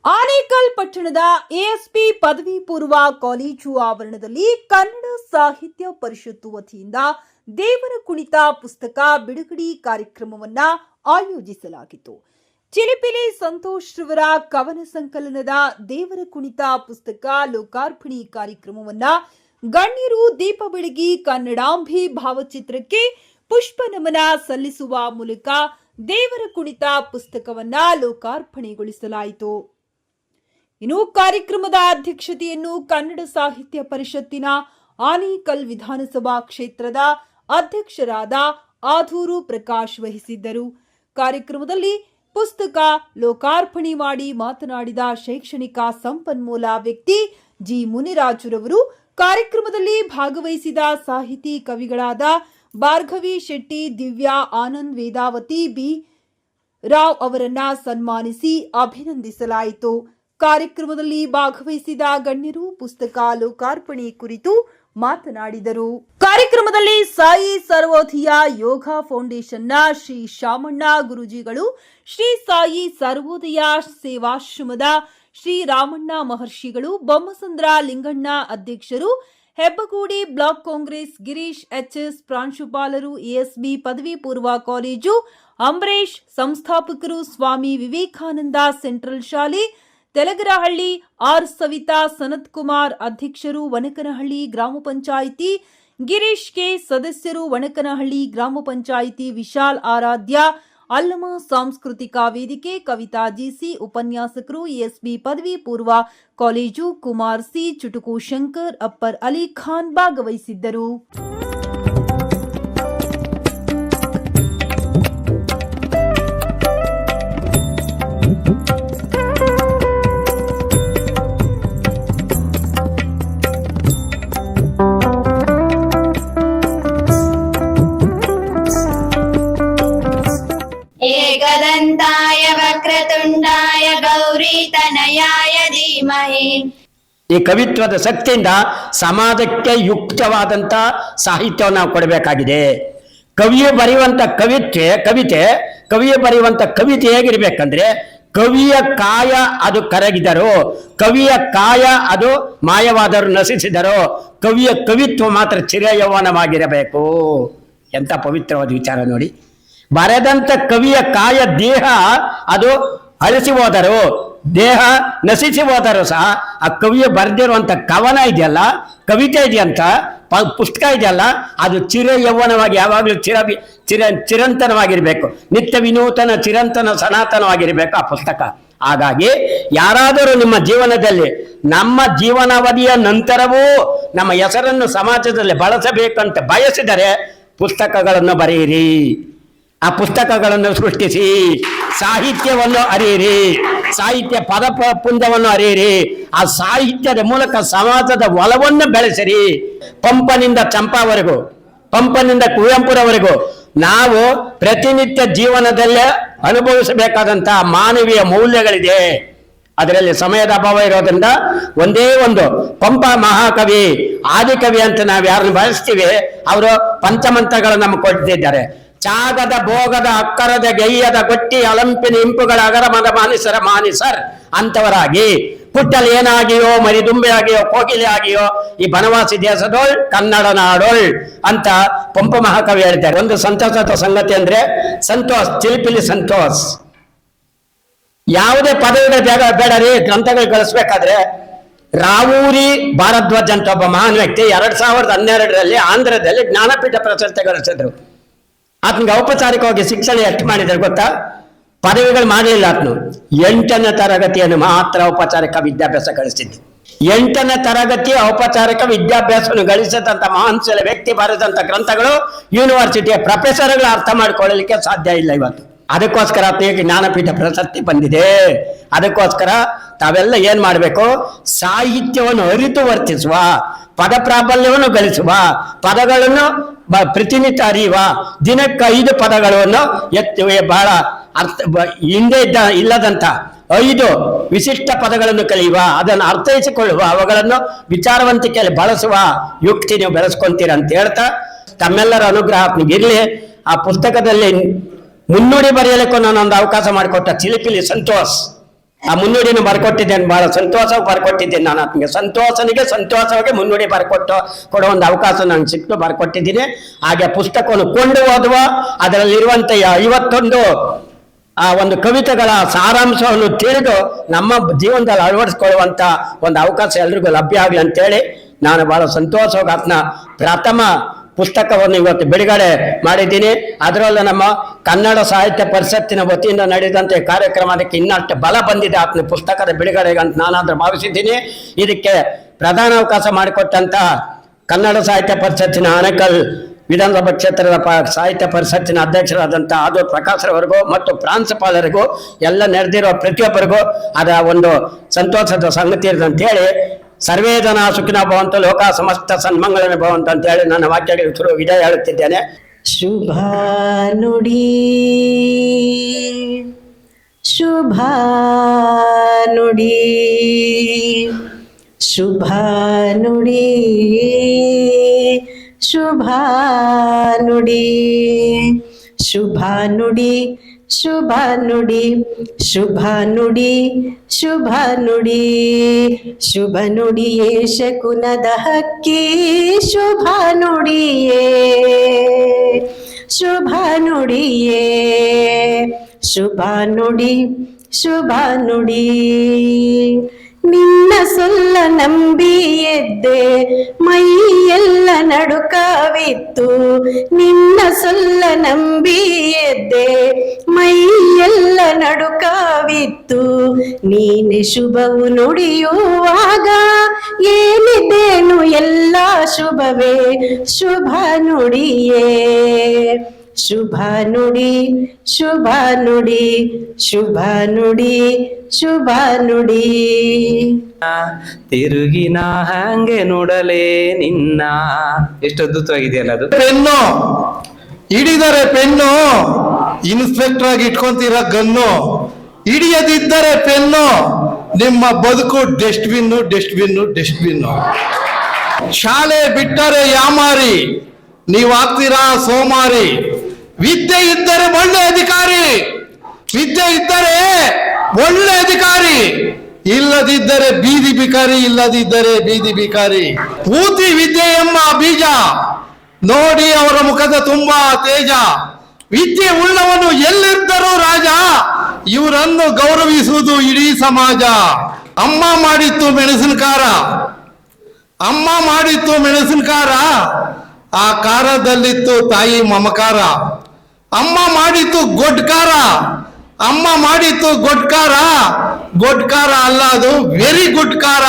ಆನೇಕಲ್ ಪಟ್ಟಣದ ಎಎಸ್ಪಿ ಪದವಿ ಪೂರ್ವ ಕಾಲೇಜು ಆವರಣದಲ್ಲಿ ಕನ್ನಡ ಸಾಹಿತ್ಯ ಪರಿಷತ್ತು ವತಿಯಿಂದ ದೇವರ ಕುಣಿತ ಪುಸ್ತಕ ಬಿಡುಗಡೆ ಕಾರ್ಯಕ್ರಮವನ್ನು ಆಯೋಜಿಸಲಾಗಿತ್ತು. ಚಿಲಿಪಿಲಿ ಸಂತೋಷ್ ರವರ ಕವನ ಸಂಕಲನದ ದೇವರ ಕುಣಿತ ಪುಸ್ತಕ ಲೋಕಾರ್ಪಣೆ ಕಾರ್ಯಕ್ರಮವನ್ನು ಗಣ್ಯರು ದೀಪ ಬೆಳಗಿ ಕನ್ನಡಾಂಬೆ ಭಾವಚಿತ್ರಕ್ಕೆ ಪುಷ್ಪ ನಮನ ಸಲ್ಲಿಸುವ ಮೂಲಕ ದೇವರ ಕುಣಿತ ಪುಸ್ತಕವನ್ನು ಲೋಕಾರ್ಪಣೆಗೊಳಿಸಲಾಯಿತು. ಇನ್ನು ಕಾರ್ಯಕ್ರಮದ ಅಧ್ಯಕ್ಷತೆಯನ್ನು ಕನ್ನಡ ಸಾಹಿತ್ಯ ಪರಿಷತ್ತಿನ ಆನೇಕಲ್ ವಿಧಾನಸಭಾ ಕ್ಷೇತ್ರದ ಅಧ್ಯಕ್ಷರಾದ ಆಧೂರು ಪ್ರಕಾಶ್ ವಹಿಸಿದ್ದರು. ಕಾರ್ಯಕ್ರಮದಲ್ಲಿ ಪುಸ್ತಕ ಲೋಕಾರ್ಪಣೆ ಮಾಡಿ ಮಾತನಾಡಿದ ಶೈಕ್ಷಣಿಕ ಸಂಪನ್ಮೂಲ ವ್ಯಕ್ತಿ ಜಿ ಮುನಿರಾಜುರವರು ಕಾರ್ಯಕ್ರಮದಲ್ಲಿ ಭಾಗವಹಿಸಿದ ಸಾಹಿತಿ ಕವಿಗಳಾದ ಭಾರ್ಗವಿ ಶೆಟ್ಟಿ, ದಿವ್ಯಾ, ಆನಂದ್, ವೇದಾವತಿ, ಬಿ ರಾವ್ ಅವರನ್ನ ಸನ್ಮಾನಿಸಿ ಅಭಿನಂದಿಸಲಾಯಿತು. ಕಾರ್ಯಕ್ರಮದಲ್ಲಿ ಭಾಗವಹಿಸಿದ ಗಣ್ಯರು ಪುಸ್ತಕ ಲೋಕಾರ್ಪಣೆ ಕುರಿತು ಮಾತನಾಡಿದರು. ಕಾರ್ಯಕ್ರಮದಲ್ಲಿ ಸಾಯಿ ಸರ್ವೋದಯ ಯೋಗ ಫೌಂಡೇಶನ್ನ ಶ್ರೀ ಶಾಮಣ್ಣ ಗುರೂಜಿಗಳು, ಶ್ರೀ ಸಾಯಿ ಸರ್ವೋದಯ ಸೇವಾಶ್ರಮದ ಶ್ರೀ ರಾಮಣ್ಣ ಮಹರ್ಷಿಗಳು, ಬೊಮ್ಮಸಂದ್ರ ಲಿಂಗಣ್ಣ ಅಧ್ಯಕ್ಷರು, ಹೆಬ್ಬಗೋಡಿ ಬ್ಲಾಕ್ ಕಾಂಗ್ರೆಸ್ ಗಿರೀಶ್ ಎಚ್ಎಸ್ ಪ್ರಾಂಶುಪಾಲರು, ಎಎಸ್ಬಿ ಪದವಿ ಪೂರ್ವ ಕಾಲೇಜು ಅಂಬರೀಶ್ ಸಂಸ್ಥಾಪಕರು, ಸ್ವಾಮಿ ವಿವೇಕಾನಂದ ಸೆಂಟ್ರಲ್ ಶಾಲೆ ತೆಲಗರಹಳ್ಳಿ ಆರ್ ಸವಿತಾ, ಸನತ್ ಕುಮಾರ್ ಅಧ್ಯಕ್ಷರು, ವನಕನಹಳ್ಳಿ ಗ್ರಾಮ ಪಂಚಾಯಿತಿ ಗಿರೀಶ್ ಕೆ ಸದಸ್ಯರು, ವನಕನಹಳ್ಳಿ ಗ್ರಾಮ ಪಂಚಾಯಿತಿ ವಿಶಾಲ್ ಆರಾಧ್ಯ, ಅಲ್ಲಮ ಸಾಂಸ್ಕೃತಿಕ ವೇದಿಕೆ ಕವಿತಾ ಜಿಸಿ ಉಪನ್ಯಾಸಕರು, ಎಎಸ್ಬಿ ಪದವಿ ಪೂರ್ವ ಕಾಲೇಜು ಕುಮಾರ್ ಸಿ, ಚುಟುಕು ಶಂಕರ್, ಅಪ್ಪರ್ ಅಲಿ ಖಾನ್ ಭಾಗವಹಿಸಿದ್ದರು. ಏಕದಂತಾಯ ವಕ್ರತುಂಡಾಯ ಗೌರೀತನಯಾಯ ಧೀಮಹಿ. ಈ ಕವಿತ್ವದ ಶಕ್ತಿಯಿಂದ ಸಮಾಜಕ್ಕೆ ಯುಕ್ತವಾದಂಥ ಸಾಹಿತ್ಯವನ್ನು ನಾವು ಕೊಡಬೇಕಾಗಿದೆ. ಕವಿಯು ಬರೆಯುವಂಥ ಕವಿಯು ಬರೆಯುವಂಥ ಕವಿತೆ ಹೇಗಿರ್ಬೇಕಂದ್ರೆ, ಕವಿಯ ಕಾಯ ಅದು ಕರಗಿದರು, ಕವಿಯ ಕಾಯ ಅದು ಮಾಯವಾದರು, ನಶಿಸಿದರು, ಕವಿಯ ಕವಿತ್ವ ಮಾತ್ರ ಚಿರಯೌವನವಾಗಿರಬೇಕು. ಎಂಥ ಪವಿತ್ರವಾದ ವಿಚಾರ ನೋಡಿ. ಬರೆದಂಥ ಕವಿಯ ಕಾಯ ದೇಹ ಅದು ಅಳಿಸಿ ಹೋದರು, ದೇಹ ನಶಿಸಿ ಹೋದರು ಸಹ ಆ ಕವಿಯ ಬರೆದಿರುವಂಥ ಕವನ ಇದೆಯಲ್ಲ, ಕವಿತೆ ಇದೆಯಂತ, ಪುಸ್ತಕ ಇದೆಯಲ್ಲ, ಅದು ಚಿರ ಯೌವನವಾಗಿ ಯಾವಾಗಲೂ ಚಿರಂತನವಾಗಿರ್ಬೇಕು, ನಿತ್ಯ ವಿನೂತನ ಚಿರಂತನ ಸನಾತನವಾಗಿರ್ಬೇಕು ಆ ಪುಸ್ತಕ. ಹಾಗಾಗಿ ಯಾರಾದರೂ ನಿಮ್ಮ ಜೀವನದಲ್ಲಿ ನಮ್ಮ ಜೀವನಾವಧಿಯ ನಂತರವೂ ನಮ್ಮ ಹೆಸರನ್ನು ಸಮಾಜದಲ್ಲಿ ಬಳಸಬೇಕಂತ ಬಯಸಿದರೆ ಪುಸ್ತಕಗಳನ್ನು ಬರೆಯಿರಿ, ಆ ಪುಸ್ತಕಗಳನ್ನು ಸೃಷ್ಟಿಸಿ, ಸಾಹಿತ್ಯವನ್ನು ಅರಿಯಿರಿ, ಸಾಹಿತ್ಯ ಪದ ಪುಂಜವನ್ನು ಅರಿಯಿರಿ, ಆ ಸಾಹಿತ್ಯದ ಮೂಲಕ ಸಮಾಜದ ಒಲವನ್ನು ಬೆಳೆಸಿರಿ. ಪಂಪನಿಂದ ಚಂಪಾವರೆಗೂ, ಪಂಪನಿಂದ ಕುವೆಂಪುರವರೆಗೂ ನಾವು ಪ್ರತಿನಿತ್ಯ ಜೀವನದಲ್ಲೇ ಅನುಭವಿಸಬೇಕಾದಂತಹ ಮಾನವೀಯ ಮೌಲ್ಯಗಳಿದೆ. ಅದರಲ್ಲಿ ಸಮಯದ ಅಭಾವ ಇರೋದ್ರಿಂದ ಒಂದೇ ಒಂದು ಪಂಪ ಮಹಾಕವಿ, ಆದಿಕವಿ ಅಂತ ನಾವು ಯಾರನ್ನು ಬಳಸ್ತೀವಿ ಅವರು ಪಂಚಮಂತ್ರಗಳನ್ನು ನಮಗೆ ಕೊಟ್ಟಿದ್ದಾರೆ. ಚಾಗದ ಭೋಗದ ಅಕ್ಕರದ ಗೈಯದ ಗೊಟ್ಟಿ ಅಲಂಪಿನ ಇಂಪುಗಳ ಅಗರಮದ ಮಾನಿಸರ್ ಅಂತವರಾಗಿ, ಪುಟ್ಟಲ್ಲಿ ಏನಾಗಿಯೋ ಮರಿದುಂಬೆ ಆಗಿಯೋ ಕೋಗಿಲೆ ಆಗಿಯೋ ಈ ಬನವಾಸಿ ದೇಶದೋಳ್ ಕನ್ನಡ ನಾಡೋಳ್ ಅಂತ ಪಂಪ ಮಹಾಕವಿ ಹೇಳ್ತಾರೆ. ಒಂದು ಸಂತೋಷದ ಸಂಗತಿ ಅಂದ್ರೆ ಸಂತೋಷ್, ಚಿಲಿಪಿಲಿ ಸಂತೋಷ್. ಯಾವುದೇ ಪದವಿಗಳ ಬೇಡರಿ ಗ್ರಂಥಗಳು ಗಳಿಸ್ಬೇಕಾದ್ರೆ ರಾವೂರಿ ಭಾರದ್ವಾಜ್ ಅಂತ ಒಬ್ಬ ಮಹಾನ್ ವ್ಯಕ್ತಿ 2012ರಲ್ಲಿ ಆಂಧ್ರದಲ್ಲಿ ಜ್ಞಾನಪೀಠ ಪ್ರಶಸ್ತಿ ಗಳಿಸಿದ್ರು. ಆತನಿಗೆ ಔಪಚಾರಿಕವಾಗಿ ಶಿಕ್ಷಣ ಎಷ್ಟು ಮಾಡಿದ್ರೆ ಗೊತ್ತಾ? ಪದವಿಗಳು ಮಾಡಲಿಲ್ಲ. ಆತನು 8ನೇ ತರಗತಿಯನ್ನು ಮಾತ್ರ ಔಪಚಾರಿಕ ವಿದ್ಯಾಭ್ಯಾಸ ಗಳಿಸಿದ್ದು. 8ನೇ ತರಗತಿಯ ಔಪಚಾರಿಕ ವಿದ್ಯಾಭ್ಯಾಸವನ್ನು ಗಳಿಸಿದಂತ ಮಹಾನ್ಸಲ ವ್ಯಕ್ತಿ ಬರೆದಂತ ಗ್ರಂಥಗಳು ಯೂನಿವರ್ಸಿಟಿಯ ಪ್ರೊಫೆಸರ್ಗಳು ಅರ್ಥ ಮಾಡಿಕೊಳ್ಳಲಿಕ್ಕೆ ಸಾಧ್ಯ ಇಲ್ಲ ಇವತ್ತು. ಅದಕ್ಕೋಸ್ಕರ ಆತನಿಗೆ ಜ್ಞಾನಪೀಠ ಪ್ರಶಸ್ತಿ ಬಂದಿದೆ. ಅದಕ್ಕೋಸ್ಕರ ತಾವೆಲ್ಲ ಏನ್ ಮಾಡಬೇಕು? ಸಾಹಿತ್ಯವನ್ನು ಅರಿತು ವರ್ತಿಸುವ, ಪದ ಪ್ರಾಬಲ್ಯವನ್ನು ಗಳಿಸುವ, ಪದಗಳನ್ನು ಪ್ರತಿನಿತ್ಯ ಅರಿಯುವ, ದಿನಕ್ಕೆ 5 ಪದಗಳನ್ನು ಬಹಳ ಹಿಂದೆ ಇಲ್ಲದಂತ 5 ವಿಶಿಷ್ಟ ಪದಗಳನ್ನು ಕಲಿಯುವ, ಅದನ್ನು ಅರ್ಥೈಸಿಕೊಳ್ಳುವ, ಅವುಗಳನ್ನು ವಿಚಾರವಂತಿಕೆಯಲ್ಲಿ ಬಳಸುವ ಯುಕ್ತಿ ನೀವು ಬೆಳೆಸ್ಕೊಂತೀರ ಅಂತ ಹೇಳ್ತಾ ತಮ್ಮೆಲ್ಲರ ಅನುಗ್ರಹ ಇರಲಿ. ಆ ಪುಸ್ತಕದಲ್ಲಿ ಮುನ್ನುಡಿ ಬರೆಯಲಿಕ್ಕೂ ನಾನೊಂದು ಅವಕಾಶ ಮಾಡಿಕೊಟ್ಟ ಚಿಲಿಪಿಲಿ ಸಂತೋಷ್ ಆ ಮುನ್ನುಡಿಯನ್ನು ಬರ್ಕೊಟ್ಟಿದ್ದೇನೆ, ಬಹಳ ಸಂತೋಷವಾಗಿ ಬರ್ಕೊಟ್ಟಿದ್ದೇನೆ. ನಾನು ಆತನಿಗೆ ಸಂತೋಷವಾಗಿ ಮುನ್ನುಡಿ ಕೊಡೋ ಒಂದು ಅವಕಾಶ ನಂಗೆ ಸಿಕ್ತು, ಬರ್ಕೊಟ್ಟಿದ್ದೀನಿ. ಹಾಗೆ ಪುಸ್ತಕವನ್ನು ಕೊಂಡು ಓದುವ, ಅದರಲ್ಲಿರುವಂತ 51 ಆ ಒಂದು ಕವಿತೆಗಳ ಸಾರಾಂಶವನ್ನು ತಿಳಿದು ನಮ್ಮ ಜೀವನದಲ್ಲಿ ಅಳವಡಿಸ್ಕೊಳ್ಳುವಂತ ಒಂದು ಅವಕಾಶ ಎಲ್ರಿಗೂ ಲಭ್ಯ ಆಗಲಿ ಅಂತೇಳಿ ನಾನು ಬಹಳ ಸಂತೋಷವಾಗಿ ಆತನ ಪ್ರಥಮ ಪುಸ್ತಕವನ್ನು ಇವತ್ತು ಬಿಡುಗಡೆ ಮಾಡಿದ್ದೀನಿ. ಅದರಲ್ಲೂ ನಮ್ಮ ಕನ್ನಡ ಸಾಹಿತ್ಯ ಪರಿಷತ್ತಿನ ವತಿಯಿಂದ ನಡೆದಂತೆ ಕಾರ್ಯಕ್ರಮ ಅದಕ್ಕೆ ಇನ್ನಷ್ಟು ಬಲ ಬಂದಿದೆ ಆತನ ಪುಸ್ತಕದ ಬಿಡುಗಡೆಗೆ ಅಂತ ನಾನಾದ್ರೂ ಭಾವಿಸಿದ್ದೀನಿ. ಇದಕ್ಕೆ ಪ್ರಧಾನ ಅವಕಾಶ ಮಾಡಿಕೊಟ್ಟಂತ ಕನ್ನಡ ಸಾಹಿತ್ಯ ಪರಿಷತ್ತಿನ ಆನೇಕಲ್ ವಿಧಾನಸಭಾ ಕ್ಷೇತ್ರದ ಸಾಹಿತ್ಯ ಪರಿಷತ್ತಿನ ಅಧ್ಯಕ್ಷರಾದಂಥ ಆದೂರ್ ಪ್ರಕಾಶ್ರವರೆಗೂ ಮತ್ತು ಪ್ರಾಂಶುಪಾಲರಿಗೂ ಎಲ್ಲ ನೆರೆದಿರೋ ಪ್ರತಿಯೊಬ್ಬರಿಗೂ ಅದರ ಒಂದು ಸಂತೋಷದ ಸಂಗತಿ ಇದೆ ಅಂತೇಳಿ, ಸರ್ವೇ ಜನ ಸುಖಿನೋ ಭವಂತು, ಲೋಕ ಸಮಸ್ತ ಸನ್ಮಂಗಳನೆ ಭವಂತು ಅಂತ ಹೇಳಿ ನನ್ನ ವಾಕ್ಯಗಳಿಗೆ ಶುರು ವಿದಾಯ ಹೇಳುತ್ತಿದ್ದೇನೆ. ಶುಭ ನುಡಿ ಶುಭ ನುಡಿ ಶುಭ ನುಡಿ ಶುಭ ನುಡಿ ಶುಭ ನುಡಿ ಶುಭ ನುಡಿ ಶುಭ ನುಡಿ ಶುಭ ನುಡಿ ಶುಭ ನುಡಿಯೇ ಶಕುನದ ಹಕ್ಕಿ ಶುಭ ನುಡಿಯೇ ಶುಭ ನುಡಿಯೇ ಶುಭ ನುಡಿ ಶುಭ ನುಡಿ ನಿನ್ನ ಸೊಲ್ಲ ನಂಬಿ ಎದ್ದೆ ಮೈಯೆಲ್ಲ ನಡುಕವಿತ್ತು ನಿನ್ನ ಸೊಲ್ಲ ನಂಬಿ ಎದ್ದೆ ಮೈಯೆಲ್ಲ ನಡುಕವಿತ್ತು ನೀನೆ ಶುಭವು ನುಡಿಯುವಾಗ ಏನಿದ್ದೇನು ಎಲ್ಲ ಶುಭವೇ ಶುಭ ನುಡಿಯೇ ಶುಭ ನುಡಿ ಶುಭ ನುಡಿ ಶುಭ ನುಡಿ ಶುಭ ನುಡಿ ತಿರುಗಿನ ಹಂಗೆ ನೋಡಲೇ ನಿನ್ನ. ಎಷ್ಟು ಅದ್ಭುತವಾಗಿದೆಯಲ್ಲ ಅದು. ಪೆನ್ನು ಹಿಡಿದರೆ ಪೆನ್ನು, ಇನ್ಸ್ಪೆಕ್ಟರ್ ಆಗಿ ಇಟ್ಕೊಂತೀರ ಗನ್ನು. ಹಿಡಿಯದಿದ್ದರೆ ಪೆನ್ನು, ನಿಮ್ಮ ಬದುಕು ಡಸ್ಟ್ಬಿನ್ನು ಡಸ್ಟ್ಬಿನ್ನು ಡಸ್ಟ್ಬಿನ್ನು. ಶಾಲೆ ಬಿಟ್ಟರೆ ಯಾಮಾರಿ, ನೀವಾಗ್ತೀರಾ ಸೋಮಾರಿ. ವಿದ್ಯೆ ಇದ್ದರೆ ಒಳ್ಳೆ ಅಧಿಕಾರಿ, ವಿದ್ಯೆ ಇದ್ದರೆ ಒಳ್ಳೆ ಅಧಿಕಾರಿ, ಇಲ್ಲದಿದ್ದರೆ ಬೀದಿ ಬಿಕಾರಿ, ಇಲ್ಲದಿದ್ದರೆ ಬೀದಿ ಬಿಕಾರಿ. ಪೂತಿ ವಿದ್ಯೆ ಎಂಬ ಬೀಜ ನೋಡಿ ಅವರ ಮುಖದ ತುಂಬಾ ತೇಜ. ವಿದ್ಯೆ ಉಳ್ಳವನು ಎಲ್ಲಿದ್ದರೂ ರಾಜ, ಇವರನ್ನು ಗೌರವಿಸುವುದು ಇಡೀ ಸಮಾಜ. ಅಮ್ಮ ಮಾಡಿತ್ತು ಮೆಣಸಿನಕಾರ, ಅಮ್ಮ ಮಾಡಿತ್ತು ಮೆಣಸಿನಕಾರ, ಆ ಖಾರದಲ್ಲಿತ್ತು ತಾಯಿ ಮಮಕಾರ. ಅಮ್ಮ ಮಾಡಿತ್ತು ಗೊಡ್ಕಾರ, ಅಮ್ಮ ಮಾಡಿತ್ತು ಗೊಡ್ಕಾರ, ಗೊಡ್ಕಾರ ಅಲ್ಲ ಅದು ವೆರಿ ಗುಡ್ ಕಾರ.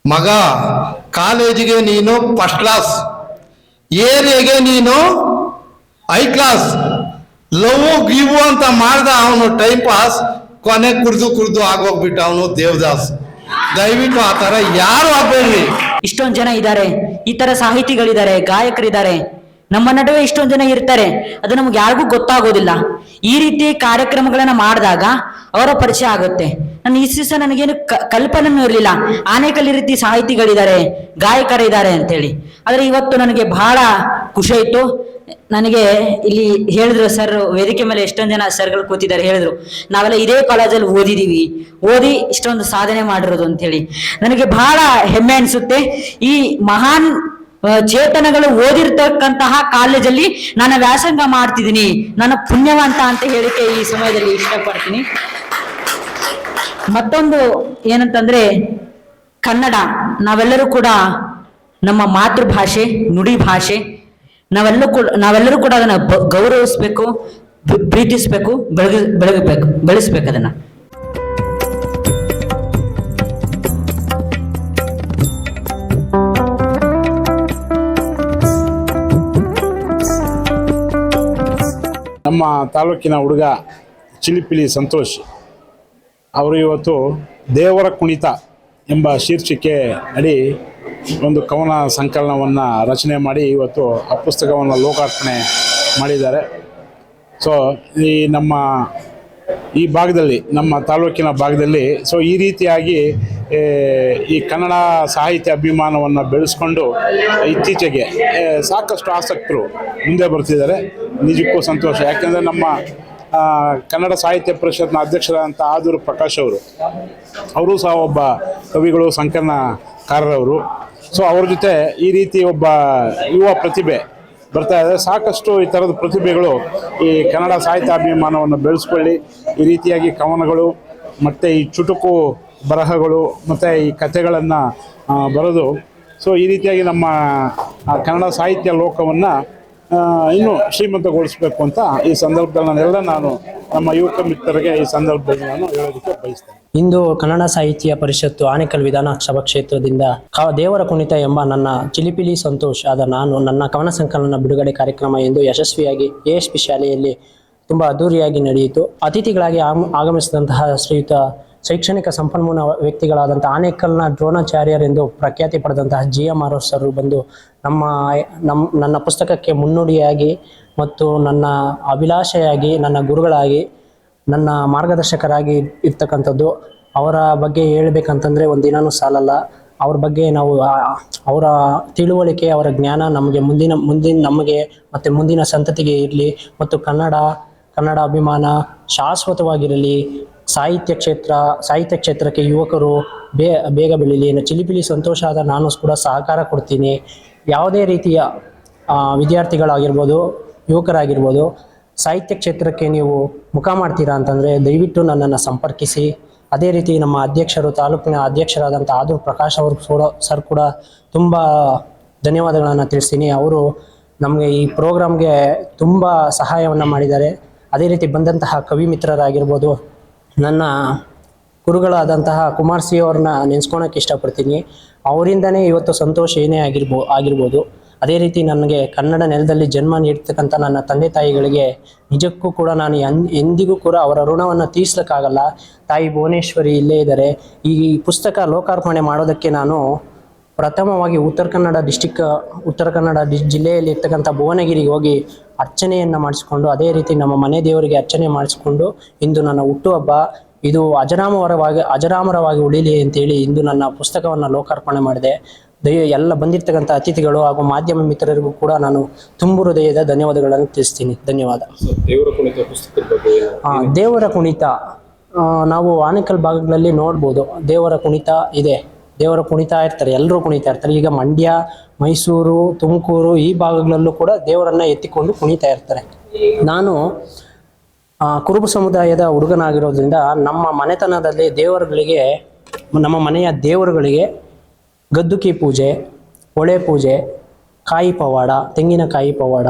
ಮಗ ಕಾಲೇಜಿಗೆ ನೀನು ಫಸ್ಟ್ ಕ್ಲಾಸ್, ಏರಿಯಾಗೆ ನೀನು ಹೈ ಕ್ಲಾಸ್. ಲವ್ ಗಿವ್ ಅಂತ ಮಾಡ್ದ ಅವನು ಟೈಮ್ ಪಾಸ್, ಕೊನೆ ಕುಡ್ದು ಆಗೋಗ್ಬಿಟ್ಟ ಅವನು ದೇವದಾಸ್. ದಯವಿಟ್ಟು ಆ ತರ ಯಾರು ಆಗಬೇಡ್ರಿ. ಇಷ್ಟೊಂದು ಜನ ಇದ್ದಾರೆ, ಈ ತರ ಸಾಹಿತಿಗಳಿದ್ದಾರೆ, ಗಾಯಕರಿದ್ದಾರೆ, ನಮ್ಮ ನಡುವೆ ಇಷ್ಟೊಂದು ಜನ ಇರ್ತಾರೆ. ಅದು ನಮ್ಗೆ ಯಾರಿಗೂ ಗೊತ್ತಾಗೋದಿಲ್ಲ. ಈ ರೀತಿ ಕಾರ್ಯಕ್ರಮಗಳನ್ನ ಮಾಡಿದಾಗ ಅವರ ಪರಿಚಯ ಆಗುತ್ತೆ. ನಾನು ಈ ದಿವಸ ನನಗೇನು ಕಲ್ಪನೆನೂ ಇರಲಿಲ್ಲ ಆನೇಕಲ್ ಈ ರೀತಿ ಸಾಹಿತಿಗಳಿದ್ದಾರೆ, ಗಾಯಕರಿದ್ದಾರೆ ಅಂತೇಳಿ. ಆದ್ರೆ ಇವತ್ತು ನನಗೆ ಬಹಳ ಖುಷಿ ಆಯ್ತು. ನನಗೆ ಇಲ್ಲಿ ಹೇಳಿದ್ರು ಸರ್, ವೇದಿಕೆ ಮೇಲೆ ಎಷ್ಟೊಂದು ಜನ ಸರ್ಗಳು ಕೂತಿದ್ದಾರೆ, ಹೇಳಿದ್ರು ನಾವೆಲ್ಲ ಇದೇ ಕಾಲೇಜಲ್ಲಿ ಓದಿದೀವಿ, ಓದಿ ಇಷ್ಟೊಂದು ಸಾಧನೆ ಮಾಡಿರೋದು ಅಂತ ಹೇಳಿ. ನನಗೆ ಬಹಳ ಹೆಮ್ಮೆ ಅನ್ಸುತ್ತೆ. ಈ ಮಹಾನ್ ಚೇತನಗಳು ಓದಿರ್ತಕ್ಕಂತಹ ಕಾಲೇಜಲ್ಲಿ ನಾನು ವ್ಯಾಸಂಗ ಮಾಡ್ತಿದ್ದೀನಿ, ನಾನು ಪುಣ್ಯವಂತ ಅಂತ ಹೇಳಿಕೆ ಈ ಸಮಯದಲ್ಲಿ ಇಷ್ಟಪಡ್ತೀನಿ. ಮತ್ತೊಂದು ಏನಂತಂದ್ರೆ, ಕನ್ನಡ ನಾವೆಲ್ಲರೂ ಕೂಡ ನಮ್ಮ ಮಾತೃಭಾಷೆ, ನುಡಿ ಭಾಷೆ, ನಾವೆಲ್ಲರೂ ಕೂಡ ಅದನ್ನ ಗೌರವಿಸ್ಬೇಕು, ಪ್ರೀತಿಸ್ಬೇಕು, ಬೆಳೆಸ್ಬೇಕು ಅದನ್ನ. ನಮ್ಮ ತಾಲೂಕಿನ ಹುಡುಗ ಚಿಲಿಪಿಲಿ ಸಂತೋಷ್ ಅವರು ಇವತ್ತು ದೇವರ ಕುಣಿತ ಎಂಬ ಶೀರ್ಷಿಕೆ ಅಡಿ ಒಂದು ಕವನ ಸಂಕಲನವನ್ನು ರಚನೆ ಮಾಡಿ ಇವತ್ತು ಆ ಪುಸ್ತಕವನ್ನು ಲೋಕಾರ್ಪಣೆ ಮಾಡಿದ್ದಾರೆ. ಸೊ ಈ ಭಾಗದಲ್ಲಿ, ನಮ್ಮ ತಾಲೂಕಿನ ಭಾಗದಲ್ಲಿ ಈ ರೀತಿಯಾಗಿ ಈ ಕನ್ನಡ ಸಾಹಿತ್ಯ ಅಭಿಮಾನವನ್ನು ಬೆಳೆಸ್ಕೊಂಡು ಇತ್ತೀಚೆಗೆ ಸಾಕಷ್ಟು ಆಸಕ್ತರು ಮುಂದೆ ಬರ್ತಿದ್ದಾರೆ. ನಿಜಕ್ಕೂ ಸಂತೋಷ. ಯಾಕೆಂದರೆ ನಮ್ಮ ಕನ್ನಡ ಸಾಹಿತ್ಯ ಪರಿಷತ್ನ ಅಧ್ಯಕ್ಷರಾದಂಥ ಆದೂರು ಪ್ರಕಾಶ್ ಅವರು ಸಹ ಒಬ್ಬ ಕವಿಗಳು, ಸಂಕಲನಕಾರರವರು. ಸೊ ಅವ್ರ ಜೊತೆ ಈ ರೀತಿ ಒಬ್ಬ ಯುವ ಪ್ರತಿಭೆ ಬರ್ತಾ ಇದೆ. ಸಾಕಷ್ಟು ಈ ಥರದ ಪ್ರತಿಭೆಗಳು ಈ ಕನ್ನಡ ಸಾಹಿತ್ಯಾಭಿಮಾನವನ್ನು ಬೆಳೆಸ್ಕೊಳ್ಳಿ. ಈ ರೀತಿಯಾಗಿ ಕವನಗಳು ಮತ್ತು ಈ ಚುಟುಕು ಬರಹಗಳು ಮತ್ತು ಈ ಕಥೆಗಳನ್ನು ಬರೆದು ಸೊ ಈ ರೀತಿಯಾಗಿ ನಮ್ಮ ಕನ್ನಡ ಸಾಹಿತ್ಯ ಲೋಕವನ್ನು ಇನ್ನೂ ಶ್ರೀಮಂತಗೊಳಿಸಬೇಕು ಅಂತ ಈ ಸಂದರ್ಭದಲ್ಲಿ ನಾನು ನಮ್ಮ ಯುವಕ ಮಿತ್ರರಿಗೆ ಈ ಸಂದರ್ಭದಲ್ಲಿ ನಾನು ಹೇಳೋದಕ್ಕೆ ಬಯಸ್ತೇನೆ. ಇಂದು ಕನ್ನಡ ಸಾಹಿತ್ಯ ಪರಿಷತ್ತು ಆನೇಕಲ್ ವಿಧಾನಸಭಾ ಕ್ಷೇತ್ರದಿಂದ ದೇವರ ಕುಣಿತ ಎಂಬ ನನ್ನ ಚಿಲಿಪಿಲಿ ಸಂತೋಷ್ ಆದ ನಾನು ನನ್ನ ಕವನ ಸಂಕಲನ ಬಿಡುಗಡೆ ಕಾರ್ಯಕ್ರಮ ಎಂದು ಯಶಸ್ವಿಯಾಗಿ ASP ಶಾಲೆಯಲ್ಲಿ ತುಂಬ ಅದ್ದೂರಿಯಾಗಿ ನಡೆಯಿತು. ಅತಿಥಿಗಳಾಗಿ ಆಗಮಿಸಿದಂತಹ ಶ್ರೀಯುತ ಶೈಕ್ಷಣಿಕ ಸಂಪನ್ಮೂಲ ವ್ಯಕ್ತಿಗಳಾದಂಥ ಆನೇಕಲ್ನ ದ್ರೋಣಾಚಾರ್ಯರೆಂದು ಪ್ರಖ್ಯಾತಿ ಪಡೆದಂತಹ GMR ಸರ್ ಬಂದು ನನ್ನ ಪುಸ್ತಕಕ್ಕೆ ಮುನ್ನುಡಿಯಾಗಿ ಮತ್ತು ನನ್ನ ಅಭಿಲಾಷೆಯಾಗಿ, ನನ್ನ ಗುರುಗಳಾಗಿ, ನನ್ನ ಮಾರ್ಗದರ್ಶಕರಾಗಿ ಇರ್ತಕ್ಕಂಥದ್ದು. ಅವರ ಬಗ್ಗೆ ಹೇಳಬೇಕಂತಂದರೆ ಒಂದಿನೂ ಸಾಲಲ್ಲ. ಅವ್ರ ಬಗ್ಗೆ ನಾವು ಅವರ ತಿಳುವಳಿಕೆ, ಅವರ ಜ್ಞಾನ ನಮಗೆ ಮುಂದಿನ ನಮಗೆ ಮತ್ತು ಮುಂದಿನ ಸಂತತಿಗೆ ಇರಲಿ ಮತ್ತು ಕನ್ನಡ ಅಭಿಮಾನ ಶಾಶ್ವತವಾಗಿರಲಿ. ಸಾಹಿತ್ಯ ಕ್ಷೇತ್ರಕ್ಕೆ ಯುವಕರು ಬೇಗ ಬೆಳೀಲಿ. ಚಿಲಿಪಿಲಿ ಸಂತೋಷ ಆದ ನಾನು ಕೂಡ ಸಹಕಾರ ಕೊಡ್ತೀನಿ. ಯಾವುದೇ ರೀತಿಯ ವಿದ್ಯಾರ್ಥಿಗಳಾಗಿರ್ಬೋದು, ಯುವಕರಾಗಿರ್ಬೋದು, ಸಾಹಿತ್ಯ ಕ್ಷೇತ್ರಕ್ಕೆ ನೀವು ಮುಖ ಮಾಡ್ತೀರಾ ಅಂತಂದರೆ ದಯವಿಟ್ಟು ನನ್ನನ್ನು ಸಂಪರ್ಕಿಸಿ. ಅದೇ ರೀತಿ ನಮ್ಮ ಅಧ್ಯಕ್ಷರು, ತಾಲೂಕಿನ ಅಧ್ಯಕ್ಷರಾದಂಥ ಆದೂರು ಪ್ರಕಾಶ್ ಸರ್ ಕೂಡ ತುಂಬ ಧನ್ಯವಾದಗಳನ್ನು ತಿಳಿಸ್ತೀನಿ. ಅವರು ನಮಗೆ ಈ ಪ್ರೋಗ್ರಾಮ್ಗೆ ತುಂಬ ಸಹಾಯವನ್ನು ಮಾಡಿದ್ದಾರೆ. ಅದೇ ರೀತಿ ಬಂದಂತಹ ಕವಿ ಮಿತ್ರರಾಗಿರ್ಬೋದು, ನನ್ನ ಗುರುಗಳಾದಂತಹ ಕುಮಾರ್ ಸಿ ಅವ್ರನ್ನ ನೆನೆಸ್ಕೊಳಕ್ಕೆ ಇಷ್ಟಪಡ್ತೀನಿ. ಅವರಿಂದನೇ ಇವತ್ತು ಸಂತೋಷ ಏನೇ ಆಗಿರ್ಬೋದು. ಅದೇ ರೀತಿ ನನಗೆ ಕನ್ನಡ ನೆಲದಲ್ಲಿ ಜನ್ಮ ನೀಡ್ತಕ್ಕಂಥ ನನ್ನ ತಂದೆ ತಾಯಿಗಳಿಗೆ ನಿಜಕ್ಕೂ ಕೂಡ ನಾನು ಎಂದಿಗೂ ಕೂಡ ಅವರ ಋಣವನ್ನು ತೀರಿಸ್ಲಿಕ್ಕಾಗಲ್ಲ. ತಾಯಿ ಭುವನೇಶ್ವರಿ ಇಲ್ಲೇ ಇದ್ದಾರೆ. ಈ ಪುಸ್ತಕ ಲೋಕಾರ್ಪಣೆ ಮಾಡೋದಕ್ಕೆ ನಾನು ಪ್ರಥಮವಾಗಿ ಉತ್ತರ ಕನ್ನಡ ಜಿಲ್ಲೆಯಲ್ಲಿ ಇರ್ತಕ್ಕಂಥ ಭುವನಗಿರಿಗೆ ಹೋಗಿ ಅರ್ಚನೆಯನ್ನು ಮಾಡಿಸ್ಕೊಂಡು, ಅದೇ ರೀತಿ ನಮ್ಮ ಮನೆ ದೇವರಿಗೆ ಅರ್ಚನೆ ಮಾಡಿಸ್ಕೊಂಡು, ಇಂದು ನನ್ನ ಹುಟ್ಟುಹಬ್ಬ ಇದು ಅಜರಾಮರವಾಗಿ ಉಳಿಲಿ ಅಂತೇಳಿ ಇಂದು ನನ್ನ ಪುಸ್ತಕವನ್ನು ಲೋಕಾರ್ಪಣೆ ಮಾಡಿದೆ. ಎಲ್ಲ ಬಂದಿರ್ತಕ್ಕಂಥ ಅತಿಥಿಗಳು ಹಾಗೂ ಮಾಧ್ಯಮ ಮಿತ್ರರಿಗೂ ಕೂಡ ನಾನು ತುಂಬು ಹೃದಯದ ಧನ್ಯವಾದಗಳನ್ನು ತಿಳಿಸ್ತೀನಿ. ಧನ್ಯವಾದ. ದೇವರ ಕುಣಿತ ನಾವು ಆನೇಕಲ್ ಭಾಗಗಳಲ್ಲಿ ನೋಡ್ಬೋದು. ದೇವರ ಕುಣಿತ ಇದೆ. ದೇವರ ಕುಣಿತಾ ಇರ್ತಾರೆ, ಎಲ್ಲರೂ ಕುಣಿತಾ ಇರ್ತಾರೆ. ಈಗ ಮಂಡ್ಯ, ಮೈಸೂರು, ತುಮಕೂರು ಈ ಭಾಗಗಳಲ್ಲೂ ಕೂಡ ದೇವರನ್ನು ಎತ್ತಿಕೊಂಡು ಕುಣಿತಾ ಇರ್ತಾರೆ. ನಾನು ಕುರುಬ ಸಮುದಾಯದ ಹುಡುಗನಾಗಿರೋದ್ರಿಂದ ನಮ್ಮ ಮನೆತನದಲ್ಲಿ ನಮ್ಮ ಮನೆಯ ದೇವರುಗಳಿಗೆ ಗದ್ದುಕಿ ಪೂಜೆ, ಹೊಳೆ ಪೂಜೆ, ಕಾಯಿ ಪವಾಡ, ತೆಂಗಿನಕಾಯಿ ಪವಾಡ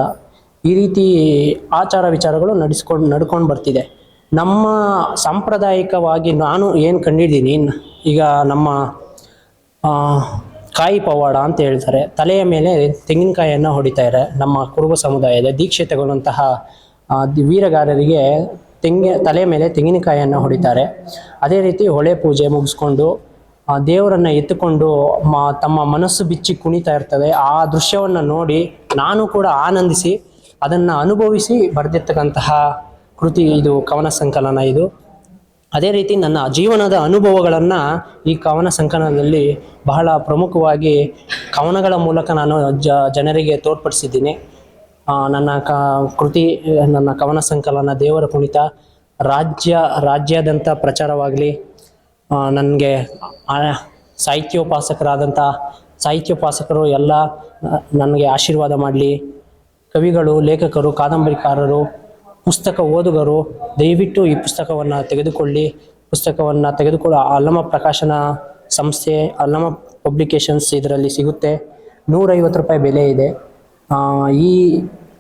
ಈ ರೀತಿ ಆಚಾರ ವಿಚಾರಗಳು ನಡ್ಕೊಂಡು ಬರ್ತಿದೆ. ನಮ್ಮ ಸಾಂಪ್ರದಾಯಿಕವಾಗಿ ನಾನು ಏನು ಕಂಡಿದ್ದೀನಿ, ಈಗ ನಮ್ಮ ಕಾಯಿ ಪವಾಡ ಅಂತ ಹೇಳ್ತಾರೆ. ತಲೆಯ ಮೇಲೆ ತೆಂಗಿನಕಾಯಿಯನ್ನು ಹೊಡಿತಾರೆ. ನಮ್ಮ ಕುರುಬ ಸಮುದಾಯದ ದೀಕ್ಷೆ ತಗೊಳ್ಳುವಂತಹ ವೀರಗಾರರಿಗೆ ತಲೆಯ ಮೇಲೆ ತೆಂಗಿನಕಾಯಿಯನ್ನು ಹೊಡಿತಾರೆ. ಅದೇ ರೀತಿ ಹೊಳೆ ಪೂಜೆ ಮುಗಿಸ್ಕೊಂಡು ದೇವರನ್ನು ಎತ್ತುಕೊಂಡು ತಮ್ಮ ಮನಸ್ಸು ಬಿಚ್ಚಿ ಕುಣಿತಾ ಇರ್ತದೆ. ಆ ದೃಶ್ಯವನ್ನು ನೋಡಿ ನಾನು ಕೂಡ ಆನಂದಿಸಿ ಅದನ್ನು ಅನುಭವಿಸಿ ಬರೆದಿರ್ತಕ್ಕಂತಹ ಕೃತಿ ಇದು, ಕವನ ಸಂಕಲನ ಇದು. ಅದೇ ರೀತಿ ನನ್ನ ಜೀವನದ ಅನುಭವಗಳನ್ನು ಈ ಕವನ ಸಂಕಲನದಲ್ಲಿ ಬಹಳ ಪ್ರಮುಖವಾಗಿ ಕವನಗಳ ಮೂಲಕ ನಾನು ಜನರಿಗೆ ತೋರ್ಪಡಿಸಿದ್ದೀನಿ. ನನ್ನ ಕೃತಿ, ನನ್ನ ಕವನ ಸಂಕಲನ ದೇವರ ಕುಣಿತ ರಾಜ್ಯಾದ್ಯಂತ ಪ್ರಚಾರವಾಗಲಿ. ನನಗೆ ಸಾಹಿತ್ಯೋಪಾಸಕರು ಎಲ್ಲ ನನಗೆ ಆಶೀರ್ವಾದ ಮಾಡಲಿ. ಕವಿಗಳು, ಲೇಖಕರು, ಕಾದಂಬರಿಕಾರರು, ಪುಸ್ತಕ ಓದುಗರು ದಯವಿಟ್ಟು ಈ ಪುಸ್ತಕವನ್ನು ತೆಗೆದುಕೊಳ್ಳಿ. ಅಲ್ಲಮ ಪ್ರಕಾಶನ ಸಂಸ್ಥೆ, ಅಲ್ಲಮ ಪಬ್ಲಿಕೇಶನ್ಸ್ ಇದರಲ್ಲಿ ಸಿಗುತ್ತೆ. 150 ರೂಪಾಯಿ ಬೆಲೆ ಇದೆ. ಈ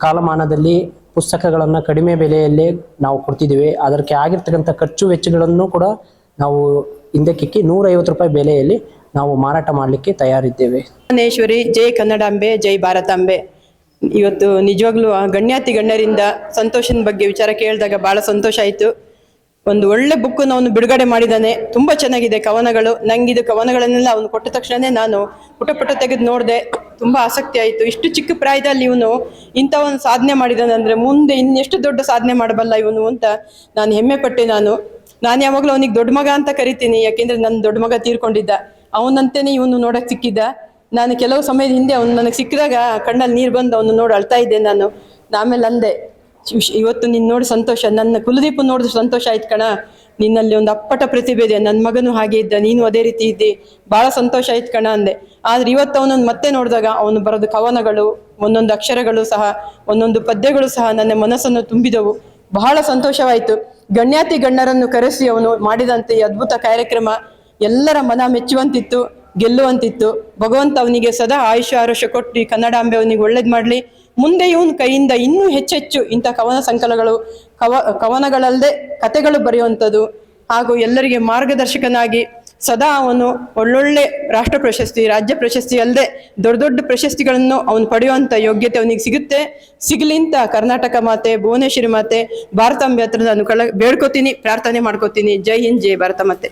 ಕಾಲಮಾನದಲ್ಲಿ ಪುಸ್ತಕಗಳನ್ನು ಕಡಿಮೆ ಬೆಲೆಯಲ್ಲೇ ನಾವು ಕೊಡ್ತಿದ್ದೀವಿ. ಅದಕ್ಕೆ ಆಗಿರ್ತಕ್ಕಂಥ ಖರ್ಚು ವೆಚ್ಚಗಳನ್ನು ಕೂಡ ನಾವು ಹಿಂದಕ್ಕಿಕ್ಕಿ 150 ರೂಪಾಯಿ ಬೆಲೆಯಲ್ಲಿ ನಾವು ಮಾರಾಟ ಮಾಡಲಿಕ್ಕೆ ತಯಾರಿದ್ದೇವೆ. ಭುವನೇಶ್ವರಿ, ಜೈ ಕನ್ನಡಾಂಬೆ, ಜೈ ಭಾರತಾಂಬೆ. ಇವತ್ತು ನಿಜವಾಗ್ಲೂ ಗಣ್ಯರಿಂದ ಸಂತೋಷನ ಬಗ್ಗೆ ವಿಚಾರ ಕೇಳಿದಾಗ ಬಹಳ ಸಂತೋಷ ಆಯಿತು. ಒಂದು ಒಳ್ಳೆ ಬುಕ್ ಅವನು ಬಿಡುಗಡೆ ಮಾಡಿದ್ದಾನೆ. ತುಂಬ ಚೆನ್ನಾಗಿದೆ ಕವನಗಳು. ನಂಗಿದು ಕವನಗಳನ್ನೆಲ್ಲ ಅವನು ಕೊಟ್ಟ ತಕ್ಷಣನೇ ನಾನು ಪುಟ ತೆಗೆದು ನೋಡಿದೆ. ತುಂಬ ಆಸಕ್ತಿ ಆಯಿತು. ಇಷ್ಟು ಚಿಕ್ಕ ಪ್ರಾಯದಲ್ಲಿ ಇವನು ಇಂಥ ಒಂದು ಸಾಧನೆ ಮಾಡಿದ್ದಾನೆ ಅಂದರೆ ಮುಂದೆ ಇನ್ನೆಷ್ಟು ದೊಡ್ಡ ಸಾಧನೆ ಮಾಡಬಲ್ಲ ಇವನು ಅಂತ ನಾನು ಹೆಮ್ಮೆ ಪಟ್ಟೆ. ನಾನು ಯಾವಾಗಲೂ ಅವನಿಗೆ ದೊಡ್ಡ ಮಗ ಅಂತ ಕರಿತೀನಿ. ಯಾಕೆಂದರೆ ನನ್ನ ದೊಡ್ಡ ಮಗ ತೀರ್ಕೊಂಡಿದ್ದ. ಅವನಂತೆಯೇ ಇವನು ನೋಡಕ್ಕೆ ಸಿಕ್ಕಿದ್ದ. ನಾನು ಕೆಲವು ಸಮಯದ ಹಿಂದೆ ಅವನು ನನಗೆ ಸಿಕ್ಕಿದಾಗ ಕಣ್ಣಲ್ಲಿ ನೀರು ಬಂದು ಅವನು ನೋಡಿ ಅಳ್ತಾ ಇದ್ದೆ. ನಾನು ಆಮೇಲೆ ಅಂದೆ, ಇವತ್ತು ನಿನ್ನ ನೋಡಿ ಸಂತೋಷ, ನನ್ನ ಕುಲದೀಪ ನೋಡಿದ್ರೆ ಸಂತೋಷ ಆಯ್ತು ಕಣ. ನಿನ್ನಲ್ಲಿ ಒಂದು ಅಪ್ಪಟ ಪ್ರತಿಭೆ ಇದೆ, ನನ್ನ ಮಗನು ಹಾಗೆ ಇದ್ದ, ನೀನು ಅದೇ ರೀತಿ ಇದ್ದಿ, ಬಹಳ ಸಂತೋಷ ಆಯ್ತು ಕಣ ಅಂದೆ. ಆದ್ರೆ ಇವತ್ತು ಅವನನ್ನು ಮತ್ತೆ ನೋಡಿದಾಗ ಅವನು ಬರೆದ ಕವನಗಳು, ಒಂದೊಂದು ಅಕ್ಷರಗಳು ಸಹ, ಒಂದೊಂದು ಪದ್ಯಗಳು ಸಹ ನನ್ನ ಮನಸ್ಸನ್ನು ತುಂಬಿದವು. ಬಹಳ ಸಂತೋಷವಾಯಿತು. ಗಣ್ಯಾತಿ ಗಣ್ಯರನ್ನು ಕರೆಸಿ ಅವನು ಮಾಡಿದಂತೆ ಈ ಅದ್ಭುತ ಕಾರ್ಯಕ್ರಮ ಎಲ್ಲರ ಮನ ಮೆಚ್ಚುವಂತಿತ್ತು, ಗೆಲ್ಲುವಂತಿತ್ತು. ಭಗವಂತ ಅವನಿಗೆ ಸದಾ ಆಯುಷ್ಯ ಆರೋಗ್ಯ ಕೊಟ್ಟು ಈ ಕನ್ನಡಾಂಬೆ ಅವನಿಗೆ ಒಳ್ಳೇದು ಮಾಡಲಿ. ಮುಂದೆ ಇವನ್ ಕೈಯಿಂದ ಇನ್ನೂ ಹೆಚ್ಚೆಚ್ಚು ಇಂಥ ಕವನಗಳಲ್ಲದೆ ಕತೆಗಳು ಬರೆಯುವಂಥದ್ದು ಹಾಗೂ ಎಲ್ಲರಿಗೆ ಮಾರ್ಗದರ್ಶಕನಾಗಿ ಸದಾ ಅವನು ಒಳ್ಳೊಳ್ಳೆ ರಾಷ್ಟ್ರ ಪ್ರಶಸ್ತಿ, ರಾಜ್ಯ ಪ್ರಶಸ್ತಿ ಅಲ್ಲದೆ ದೊಡ್ಡ ದೊಡ್ಡ ಪ್ರಶಸ್ತಿಗಳನ್ನು ಅವನು ಪಡೆಯುವಂಥ ಯೋಗ್ಯತೆ ಅವನಿಗೆ ಸಿಗಲಿ ಅಂತ ಕರ್ನಾಟಕ ಮಾತೆ, ಭುವನೇಶ್ವರಿ ಮಾತೆ, ಭಾರತಾಂಬೆ ಹತ್ರ ನಾನು ಬೇಡ್ಕೋತೀನಿ, ಪ್ರಾರ್ಥನೆ ಮಾಡ್ಕೋತೀನಿ. ಜೈ ಹಿಂದ್, ಜೈ ಭಾರತ ಮಾತೆ.